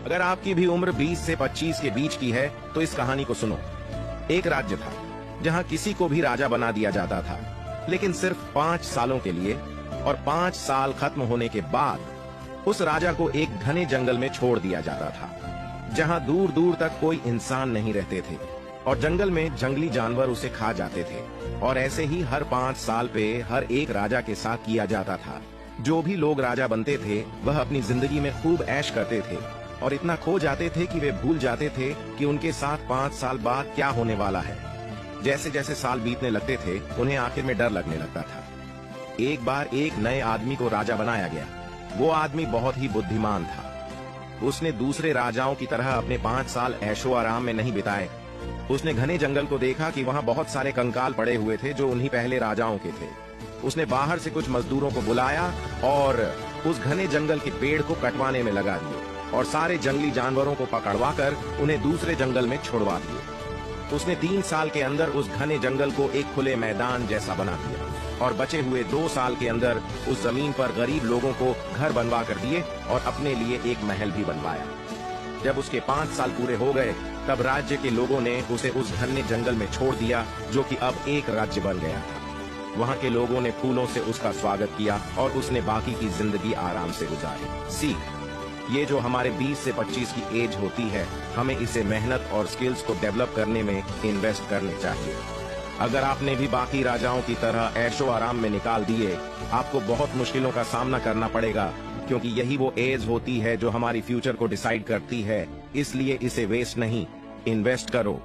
अगर आपकी भी उम्र 20 से 25 के बीच की है तो इस कहानी को सुनो। एक राज्य था जहां किसी को भी राजा बना दिया जाता था, लेकिन सिर्फ 5 सालों के लिए, और 5 साल खत्म होने के बाद उस राजा को एक घने जंगल में छोड़ दिया जाता था, जहां दूर दूर तक कोई इंसान नहीं रहते थे और जंगल में जंगली जानवर उसे खा जाते थे। और ऐसे ही हर 5 साल पे हर एक राजा के साथ किया जाता था। जो भी लोग राजा बनते थे वह अपनी जिंदगी में खूब ऐश करते थे और इतना खो जाते थे कि वे भूल जाते थे कि उनके साथ 5 साल बाद क्या होने वाला है। जैसे जैसे साल बीतने लगते थे उन्हें आखिर में डर लगने लगता था। एक बार एक नए आदमी को राजा बनाया गया। वो आदमी बहुत ही बुद्धिमान था। उसने दूसरे राजाओं की तरह अपने 5 साल ऐशो आराम में नहीं बिताए। उसने घने जंगल को देखा कि वहाँ बहुत सारे कंकाल पड़े हुए थे जो उन्हीं पहले राजाओं के थे। उसने बाहर से कुछ मजदूरों को बुलाया और उस घने जंगल के पेड़ को कटवाने में लगा दिए और सारे जंगली जानवरों को पकड़वा कर उन्हें दूसरे जंगल में छोड़वा दिए। उसने 3 साल के अंदर उस घने जंगल को एक खुले मैदान जैसा बना दिया और बचे हुए 2 साल के अंदर उस जमीन पर गरीब लोगों को घर बनवा कर दिए और अपने लिए एक महल भी बनवाया। जब उसके 5 साल पूरे हो गए तब राज्य के लोगों ने उसे उस घने जंगल में छोड़ दिया जो कि अब एक राज्य बन गया था। वहाँ के लोगों ने फूलों से उसका स्वागत किया और उसने बाकी की जिंदगी आराम से गुजारी। सीख, ये जो हमारे 20 से 25 की एज होती है, हमें इसे मेहनत और स्किल्स को डेवलप करने में इन्वेस्ट करने चाहिए। अगर आपने भी बाकी राजाओं की तरह ऐशो आराम में निकाल दिए, आपको बहुत मुश्किलों का सामना करना पड़ेगा, क्योंकि यही वो एज होती है जो हमारी फ्यूचर को डिसाइड करती है। इसलिए इसे वेस्ट नहीं, इन्वेस्ट करो।